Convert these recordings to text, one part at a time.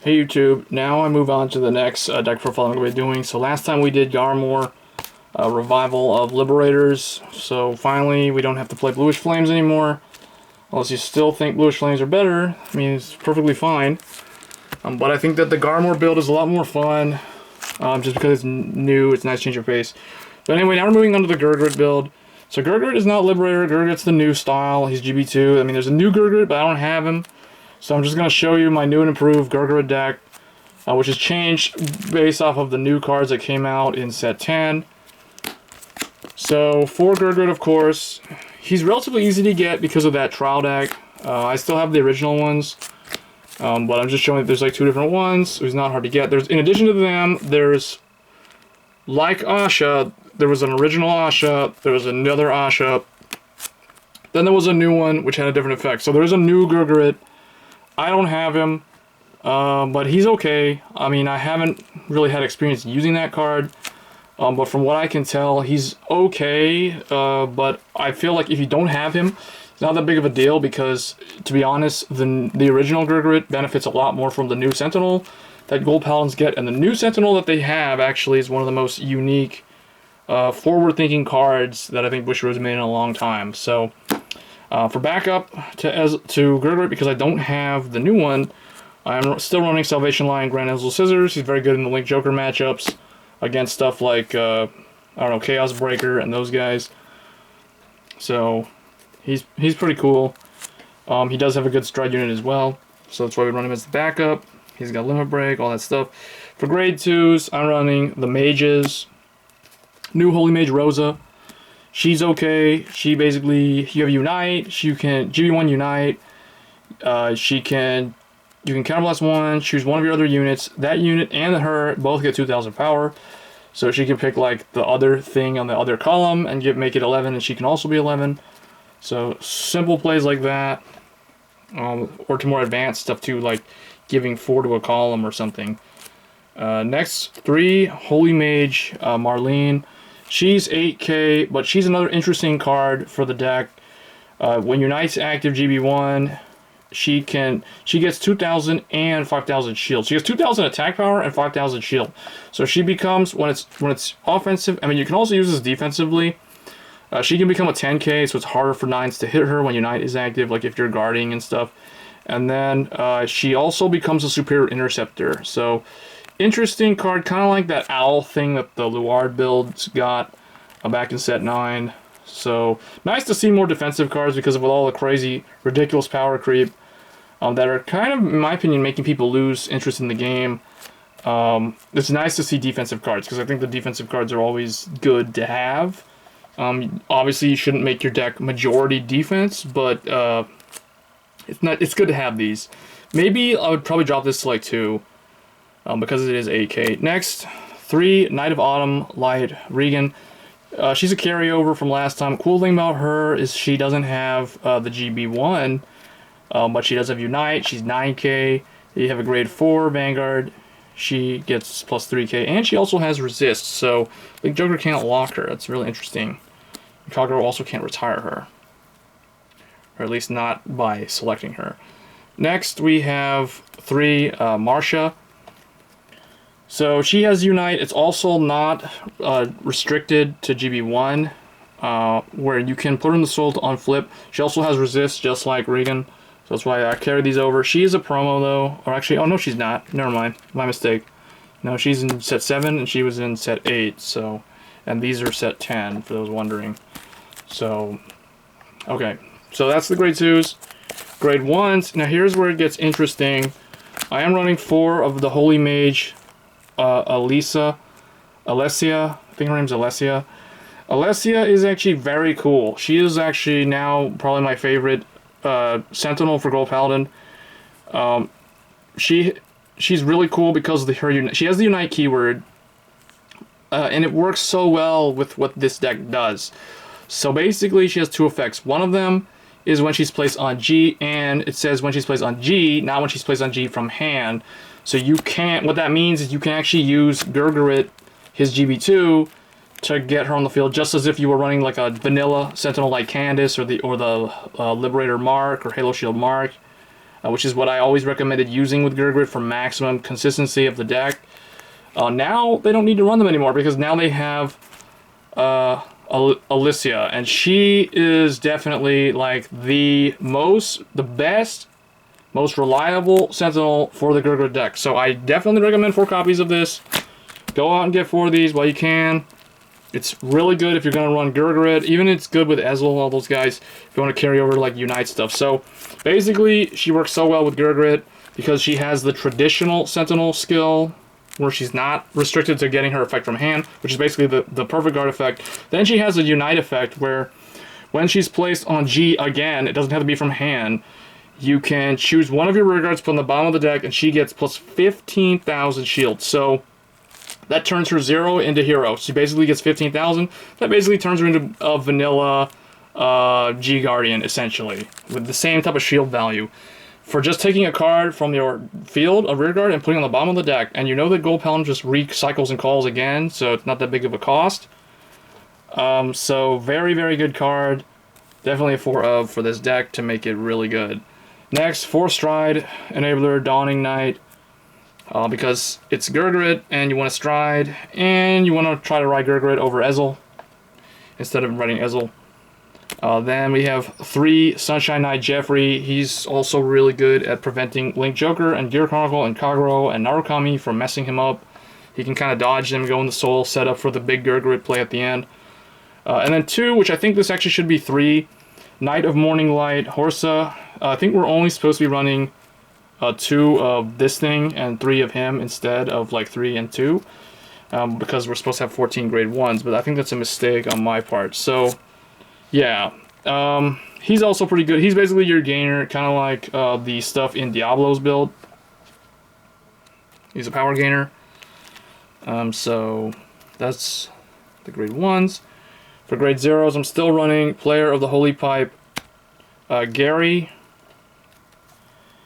Hey YouTube, now I move on to the next deck profile I'm going to be doing. So last time we did Garmor, Revival of Liberators, so finally we don't have to play Bluish Flames anymore. Unless you still think Bluish Flames are better, I mean it's perfectly fine. But I think that the Garmor build is a lot more fun, just because it's new, it's a nice change of pace. But anyway, now we're moving on to the Gurguit build. So Gurguit is not Liberator, Gurguit's the new style, he's GB2. I mean there's a new Gurguit, but I don't have him. So I'm just going to show you my new and improved Gurguit deck, which has changed based off of the new cards that came out in set 10. So for Gurguit, of course, he's relatively easy to get because of that trial deck. I still have the original ones, but I'm just showing that there's like two different ones, so he's not hard to get. There's, in addition to them, there's, like Asha, there was an original Asha, there was another Asha, then there was a new one which had a different effect. So there's a new Gurguit. I don't have him, but he's okay. I mean, I haven't really had experience using that card, but from what I can tell, he's okay, but I feel like if you don't have him, it's not that big of a deal because, to be honest, the original Gurguit benefits a lot more from the new Sentinel that Gold Paladins get, and the new Sentinel that they have actually is one of the most unique, forward-thinking cards that I think Bushiroad's made in a long time. So, for backup to Gurguit, because I don't have the new one, I'm still running Salvation Line Grand Ezel Scissors. He's very good in the Link Joker matchups against stuff like, I don't know, Chaos Breaker and those guys. So, he's pretty cool. He does have a good stride unit as well, so that's why we run him as the backup. He's got Limit Break, all that stuff. For grade 2s, I'm running the Mages. New Holy Mage Rosa. She's okay. She basically, you have Unite. She can GB1 Unite. You can Counterblast one. Choose one of your other units. That unit and her both get 2,000 power. So she can pick like the other thing on the other column and make it 11, and she can also be 11. So simple plays like that, or to more advanced stuff too, like giving 4 to a column or something. Next, 3 Holy Mage Marlene. She's 8k, but she's another interesting card for the deck. When Unite's active GB1, she gets 2,000 and 5,000 shield. She has 2,000 attack power and 5,000 shield. So she becomes, when it's offensive, I mean you can also use this defensively. She can become a 10k, so it's harder for 9s to hit her when Unite is active, like if you're guarding and stuff. And then she also becomes a superior interceptor. So interesting card, kind of like that owl thing that the Luard builds got back in set 9. So nice to see more defensive cards because of all the crazy, ridiculous power creep that are kind of, in my opinion, making people lose interest in the game. It's nice to see defensive cards because I think the defensive cards are always good to have. Obviously, you shouldn't make your deck majority defense, but it's good to have these. Maybe I would probably drop this to like 2. Because it is 8k. Next, 3 Knight of Autumn Light Regan. She's a carryover from last time. Cool thing about her is she doesn't have the GB1, but she does have Unite. She's 9k. You have a grade 4 Vanguard. She gets plus 3k, and she also has Resist. So Link Joker can't lock her. That's really interesting. Kagero also can't retire her, or at least not by selecting her. Next, we have 3 Marcia. So she has Unite. It's also not restricted to GB1, where you can put her in the soul to unflip. She also has Resist, just like Regan. So that's why I carry these over. She is a promo, though. Or actually, oh no, she's not. Never mind. My mistake. No, she's in set 7, and she was in set 8. So, and these are set 10, for those wondering. So, okay. So that's the grade 2s. Grade 1s. Now here's where it gets interesting. I am running 4 of the Holy Mage Alessia, I think her name's Alessia. Alessia is actually very cool. She is actually now probably my favorite Sentinel for Gold Paladin. She's really cool because of she has the Unite keyword, and it works so well with what this deck does. So basically, she has 2 effects. One of them is when she's placed on G, and it says when she's placed on G, not when she's placed on G from hand. So you can't, what that means is you can actually use Gurguit, his GB2, to get her on the field, just as if you were running like a vanilla Sentinel like Candace or the Liberator Mark or Halo Shield Mark. which is what I always recommended using with Gurguit for maximum consistency of the deck. Now they don't need to run them anymore because now they have Alicia, and she is definitely like the best, most reliable Sentinel for the Gurguit deck. So I definitely recommend 4 copies of this. Go out and get 4 of these while you can. It's really good if you're going to run Gurguit. Even it's good with Ezel, all those guys, if you want to carry over like Unite stuff. So basically, she works so well with Gurguit because she has the traditional Sentinel skill where she's not restricted to getting her effect from hand, which is basically the perfect guard effect. Then she has a Unite effect where when she's placed on G again, it doesn't have to be from hand. You can choose one of your rear guards, put on the bottom of the deck, and she gets plus 15,000 shield. So that turns her 0 into hero. She basically gets 15,000. That basically turns her into a vanilla G Guardian, essentially, with the same type of shield value. For just taking a card from your field, a rear guard, and putting it on the bottom of the deck, and you know that Gold Paladin just recycles and calls again, so it's not that big of a cost. So very, very good card. Definitely a 4 of for this deck to make it really good. Next, 4 Stride Enabler, Dawning Knight. Because it's Gurguit, and you want to stride, and you want to try to ride Gurguit over Ezel instead of riding Ezel. Then we have 3 Sunshine Knight Jeffrey. He's also really good at preventing Link Joker and Gear Chronicle and Kagero and Narukami from messing him up. He can kind of dodge them, go in the soul, set up for the big Gurguit play at the end. And then 2, which I think this actually should be 3, Knight of Morning Light Horsa. I think we're only supposed to be running 2 of this thing and 3 of him instead of like 3 and 2, because we're supposed to have 14 grade 1s, but I think that's a mistake on my part. So yeah, he's also pretty good. He's basically your gainer, kind of like the stuff in Diablo's build. He's a power gainer. So that's the grade 1s. For grade 0s, I'm still running Player of the Holy Pipe Gary.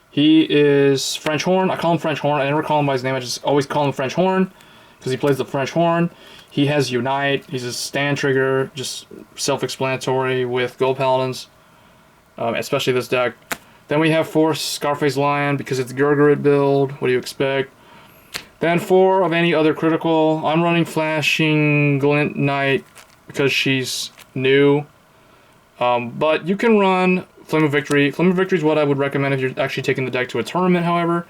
He is French Horn. I call him French Horn. I never call him by his name. I just always call him French Horn because he plays the French Horn. He has Unite. He's a stand trigger, just self-explanatory with Gold Paladins, especially this deck. Then we have 4 Scarface Lion because it's Gurguit build. What do you expect? Then 4 of any other critical. I'm running Flashing Glint Knight because she's new. But you can run Flame of Victory. Flame of Victory is what I would recommend if you're actually taking the deck to a tournament, however.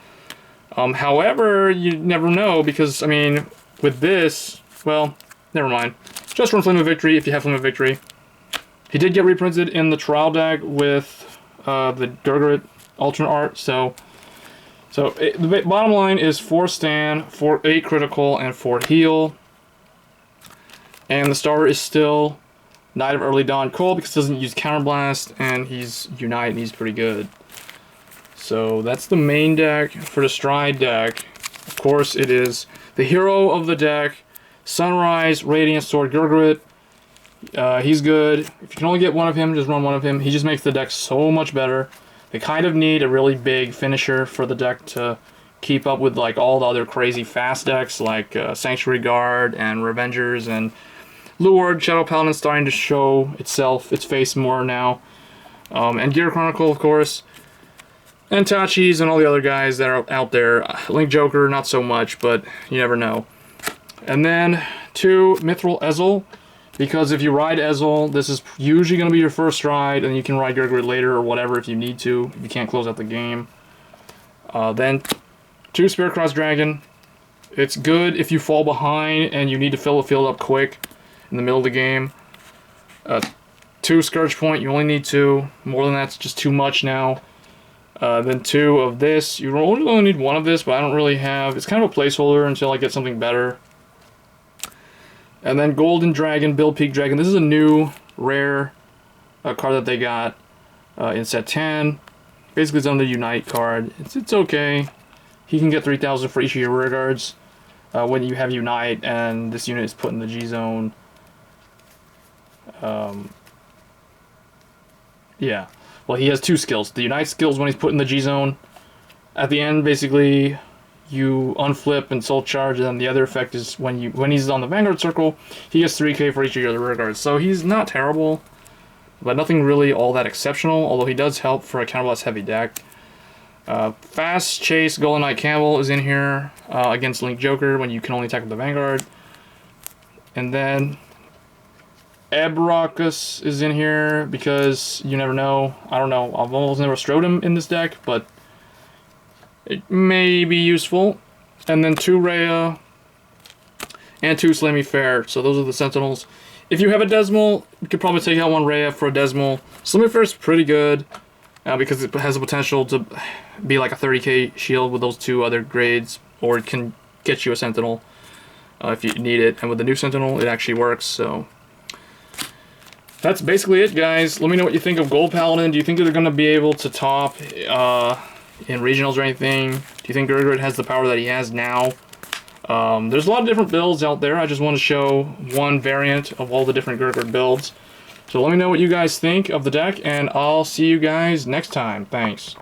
However, you never know because, I mean, with this, well, never mind. Just run Flame of Victory if you have Flame of Victory. He did get reprinted in the trial deck with the Gurguit alternate art, so the bottom line is 4 stand, 8 critical, and 4 heal. And the starter is still Knight of Early Dawn Cole because it doesn't use Counterblast, and he's Unite, and he's pretty good. So that's the main deck for the Stride deck. Of course, it is the hero of the deck, Sunrise Radiant Sword Gurguit. He's good. If you can only get one of him, just run one of him. He just makes the deck so much better. They kind of need a really big finisher for the deck to keep up with like all the other crazy fast decks like Sanctuary Guard and Revengers and Lured. Shadow Paladin starting to show its face more now. And Gear Chronicle, of course. And Tachis and all the other guys that are out there. Link Joker, not so much, but you never know. And then 2, Mithril Ezel. Because if you ride Ezel, this is usually going to be your first ride, and you can ride Gurguit later or whatever if you need to, if you can't close out the game. Then 2, Spearcross Dragon. It's good if you fall behind and you need to fill the field up quick in the middle of the game. 2, Scourge Point. You only need 2. More than that's just too much now. Then 2 of this. You only need 1 of this, but I don't really have... It's kind of a placeholder until I get something better. And then Golden Dragon, Bill Peak Dragon. This is a new, rare card that they got in set 10. Basically, it's on the Unite card. It's okay. He can get 3,000 for each of your rear guards when you have Unite, and this unit is put in the G-Zone. Yeah. Well, he has 2 skills. The Unite skills when he's put in the G-Zone. At the end, basically, you unflip and soul charge, and then the other effect is when he's on the Vanguard circle, he gets 3k for each of your rear guards. So he's not terrible, but nothing really all that exceptional, although he does help for a counterblast heavy deck. Fast Chase Golden Knight Campbell is in here against Link Joker when you can only attack with the Vanguard. And then Ebrockus is in here because you never know. I don't know. I've almost never strode him in this deck, but it may be useful. And then 2 Rhea and 2 Slammy Fair. So those are the Sentinels. If you have a Desmal, you could probably take out 1 Rhea for a Desmal. Slammy Fair is pretty good because it has the potential to be like a 30k shield with those 2 other grades, or it can get you a Sentinel if you need it. And with the new Sentinel, it actually works. So that's basically it, guys. Let me know what you think of Gold Paladin. Do you think they're going to be able to top in regionals or anything? Do you think Gurguit has the power that he has now? There's a lot of different builds out there. I just want to show one variant of all the different Gurguit builds. So let me know what you guys think of the deck, and I'll see you guys next time. Thanks.